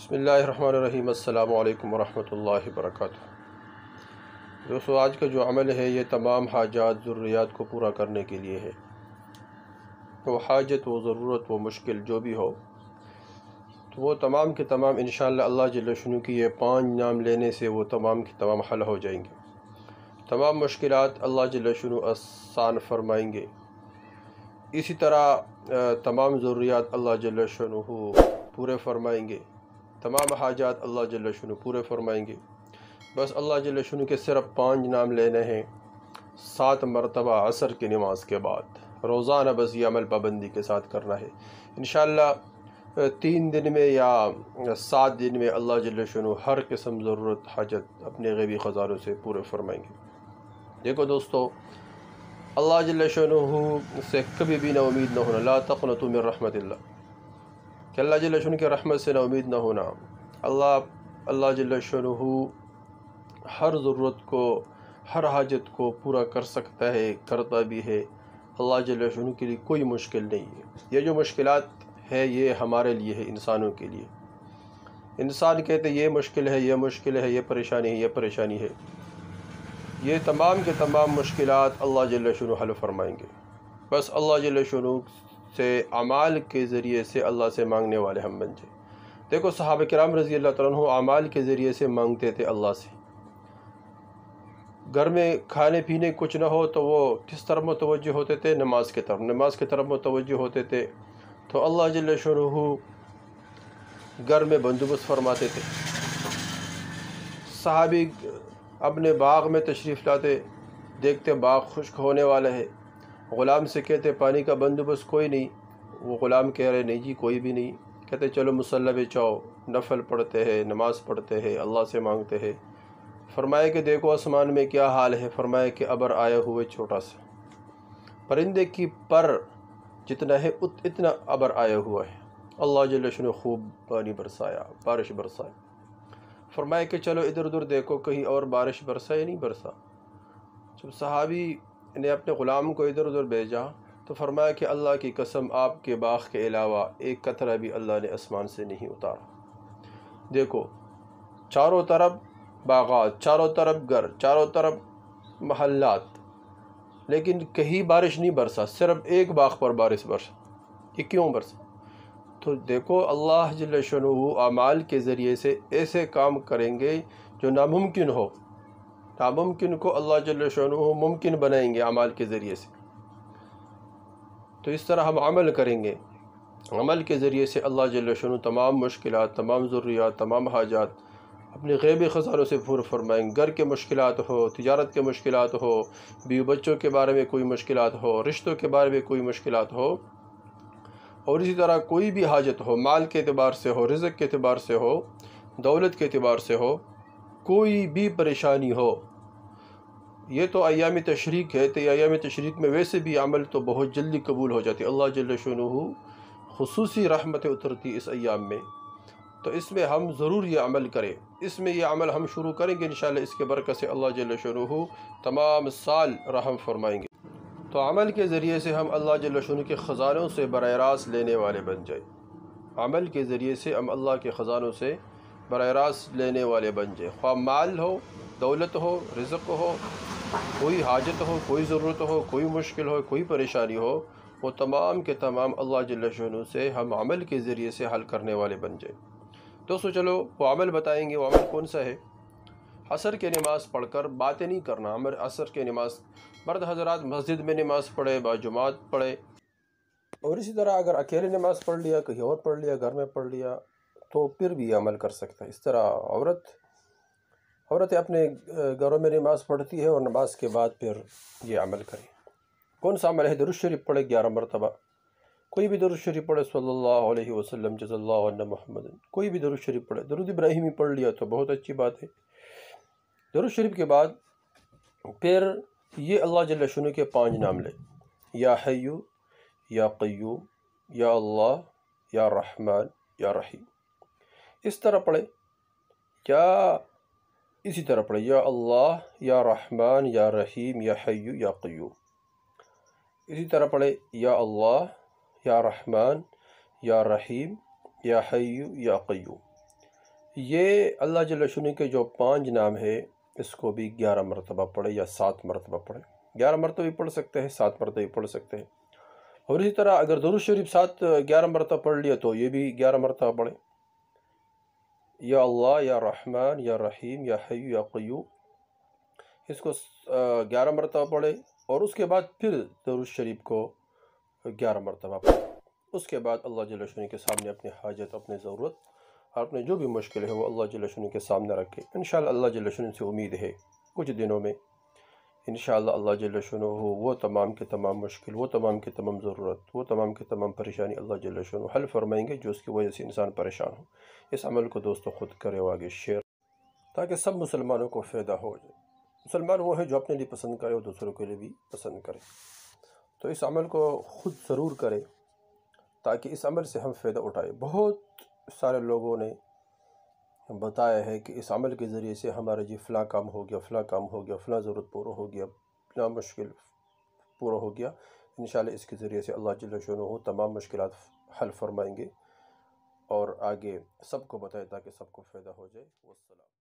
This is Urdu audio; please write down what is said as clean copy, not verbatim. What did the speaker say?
بسم اللہ الرحمن الرحیم۔ السلام علیکم ورحمۃ اللہ وبرکاتہ۔ دوستو، آج کا جو عمل ہے یہ تمام حاجات ضروریات کو پورا کرنے کے لیے ہے۔ وہ حاجت، وہ ضرورت، وہ مشکل جو بھی ہو تو وہ تمام کے تمام انشاءاللہ اللہ جل شانہ کی یہ 5 نام لینے سے وہ تمام کے تمام حل ہو جائیں گے۔ تمام مشکلات اللہ جل شانہ آسان فرمائیں گے۔ اسی طرح تمام ضروریات اللہ جل شانہ پورے فرمائیں گے۔ تمام حاجات اللہ جل شانہ پورے فرمائیں گے۔ بس اللہ جل شانہ کے صرف 5 نام لینے ہیں 7 مرتبہ عصر کی نماز کے بعد، روزانہ بس یہ عمل پابندی کے ساتھ کرنا ہے۔ انشاءاللہ 3 دن میں یا 7 دن میں اللہ جل شانہ ہر قسم ضرورت حاجت اپنے غیبی خزانوں سے پورے فرمائیں گے۔ دیکھو دوستو، اللہ جل شانہ سے کبھی بھی نہ امید نہ ہونا، لا تقنطوا من رحمت اللہ، کہ اللہ جل شانہ کے رحمت سے نہ امید نہ ہونا۔ اللہ جل شانہ ہر ضرورت کو، ہر حاجت کو پورا کر سکتا ہے، کرتا بھی ہے۔ اللہ جل شانہ کے لیے کوئی مشکل نہیں ہے۔ یہ جو مشکلات ہے یہ ہمارے لیے ہے، انسانوں کے لیے۔ انسان کہتے یہ مشکل ہے، یہ مشکل ہے، یہ پریشانی ہے، یہ پریشانی ہے۔ یہ تمام کے تمام مشکلات اللہ جل شانہ حل فرمائیں گے۔ بس اللہ جل شانہ سے اعمال کے ذریعے سے اللہ سے مانگنے والے ہم بن جائیں۔ دیکھو صحابہ کرام رضی اللہ تعالیٰ عنہ اعمال کے ذریعے سے مانگتے تھے اللہ سے۔ گھر میں کھانے پینے کچھ نہ ہو تو وہ کس طرف متوجہ ہوتے تھے؟ نماز کی طرف، نماز کی طرف متوجہ ہوتے تھے تو اللہ جل شانہ گھر میں بندوبست فرماتے تھے۔ صحابی اپنے باغ میں تشریف لاتے، دیکھتے باغ خشک ہونے والا ہے، غلام سے کہتے پانی کا بندوبست کوئی نہیں؟ وہ غلام کہہ رہے نہیں جی کوئی بھی نہیں۔ کہتے چلو مصلی بچھاؤ، نفل پڑھتے ہیں، نماز پڑھتے ہیں، اللہ سے مانگتے ہیں۔ فرمایا کہ دیکھو آسمان میں کیا حال ہے؟ فرمایا کہ ابر آئے ہوئے چھوٹا سا، پرندے کی پر جتنا ہے اتنا ابر آیا ہوا ہے۔ اللہ جل شانہ خوب پانی برسایا، بارش برسائی۔ فرمایا کہ چلو ادھر ادھر دیکھو کہیں اور بارش برسا یا نہیں برسا۔ جب صحابی نے اپنے غلام کو ادھر ادھر بھیجا تو فرمایا کہ اللہ کی قسم آپ کے باغ کے علاوہ ایک قطرہ بھی اللہ نے آسمان سے نہیں اتارا۔ دیکھو چاروں طرف باغات، چاروں طرف گھر، چاروں طرف محلات، لیکن کہیں بارش نہیں برسا، صرف ایک باغ پر بارش برسا۔ یہ کیوں برسا؟ تو دیکھو اللہ جل شانہ اعمال کے ذریعے سے ایسے کام کریں گے جو ناممکن ہو، ناممکن کو اللہ جل شانہ ممکن بنائیں گے اعمال کے ذریعے سے۔ تو اس طرح ہم عمل کریں گے، عمل کے ذریعے سے اللہ جل شانہ تمام مشکلات، تمام ضروریات، تمام حاجات اپنے غیبی خزانوں سے پورا فرمائیں گے۔ گھر کے مشکلات ہو، تجارت کے مشکلات ہو، بیوی بچوں کے بارے میں کوئی مشکلات ہو، رشتوں کے بارے میں کوئی مشکلات ہو، اور اسی طرح کوئی بھی حاجت ہو، مال کے اعتبار سے ہو، رزق کے اعتبار سے ہو، دولت کے اعتبار سے ہو، کوئی بھی پریشانی ہو۔ یہ تو ایام تشریق ہے، تو ایام تشریق میں ویسے بھی عمل تو بہت جلدی قبول ہو جاتی۔ اللہ جل شانہ خصوصی رحمتیں اترتی اس ایام میں، تو اس میں ہم ضرور یہ عمل کریں۔ اس میں یہ عمل ہم شروع کریں گے انشاءاللہ، اس کے برکت سے اللہ جل شانہ تمام سال رحم فرمائیں گے۔ تو عمل کے ذریعے سے ہم اللہ جل شانہ کے خزانوں سے براہ راست لینے والے بن جائیں۔ عمل کے ذریعے سے ہم اللہ کے خزانوں سے براہ راست لینے والے بن جائیں، خواہ مال ہو، دولت ہو، رزق ہو، کوئی حاجت ہو، کوئی ضرورت ہو، کوئی مشکل ہو، کوئی پریشانی ہو، وہ تمام کے تمام اللہ جل شانہ سے ہم عمل کے ذریعے سے حل کرنے والے بن جائیں۔ دوستو چلو وہ عمل بتائیں گے۔ وہ عمل کون سا ہے؟ عصر کی نماز پڑھ کر باتیں نہیں کرنا۔ عصر کی نماز مرد حضرات مسجد میں نماز پڑھے، باجماعت پڑھے، اور اسی طرح اگر اکیلے نماز پڑھ لیا، کہیں اور پڑھ لیا، گھر میں پڑھ لیا تو پھر بھی یہ عمل کر سکتا ہے۔ اس طرح عورتیں اپنے گھروں میں نماز پڑھتی ہے اور نماز کے بعد پھر یہ عمل کریں۔ کون سا عمل ہے؟ درود شریف پڑھے 11 مرتبہ، کوئی بھی درود شریف پڑھے، صلی اللہ علیہ وسلم جزا اللہ عنا محمد، کوئی بھی درود شریف پڑھے، درود ابراہیمی پڑھ لیا تو بہت اچھی بات ہے۔ درود شریف کے بعد پھر یہ اللہ جل شانہ کے 5 نام لے، یا حیو، یا قیوم، یا اللہ، یا رحمان، یا رحیم۔ اس طرح پڑھے، یا اسی طرح پڑھے، یا اللہ، یا رحمان، یا رحیم، یا حیو، یا قیوم۔ اسی طرح پڑھے، یا اللہ، یا رحمان، یا رحیم، یا حیو، یا قیوم۔ یہ اللہ جل شانہ کے جو 5 نام ہے اس کو بھی 11 مرتبہ پڑھے یا 7 مرتبہ پڑھے. 11 مرتبہ بھی پڑھ سکتے ہیں، 7 مرتبہ بھی پڑھ سکتے ہیں. اور اسی طرح اگر درود شریف 11 مرتبہ پڑھ لیا تو یہ بھی 11 مرتبہ پڑھیں. یا اللہ، یا رحمان، یا رحیم، یا حی، یا قیوم، اس کو 11 مرتبہ پڑھے. اور اس کے بعد پھر درود شریف کو 11 مرتبہ پڑھے. اس کے بعد اللہ جل شانہ کے سامنے اپنی حاجت، اپنی ضرورت اور اپنے جو بھی مشکل ہے وہ اللہ جل شانہ کے سامنے رکھے. انشاءاللہ اللہ جل شانہ سے امید ہے کچھ دنوں میں انشاءاللہ اللہ جل شانہ وہ تمام کے تمام مشکل، وہ تمام کے تمام ضرورت، وہ تمام کے تمام پریشانی اللہ جل شانہ حل فرمائیں گے جو اس کی وجہ سے انسان پریشان ہو. اس عمل کو دوستو خود کرے و آگے شیئر تاکہ سب مسلمانوں کو فائدہ ہو جائے. مسلمان وہ ہے جو اپنے لیے پسند کرے اور دوسروں کے لیے بھی پسند کرے. تو اس عمل کو خود ضرور کرے تاکہ اس عمل سے ہم فائدہ اٹھائیں. بہت سارے لوگوں نے بتایا ہے کہ اس عمل کے ذریعے سے ہمارا جی فلاں کام ہو گیا، فلاں کام ہو گیا، فلاں ضرورت پورا ہو گیا، فلاں مشکل پورا ہو گیا. انشاءاللہ اس کے ذریعے سے اللہ جل شانہ تمام مشکلات حل فرمائیں گے اور آگے سب کو بتائے تاکہ سب کو فائدہ ہو جائے. والسلام.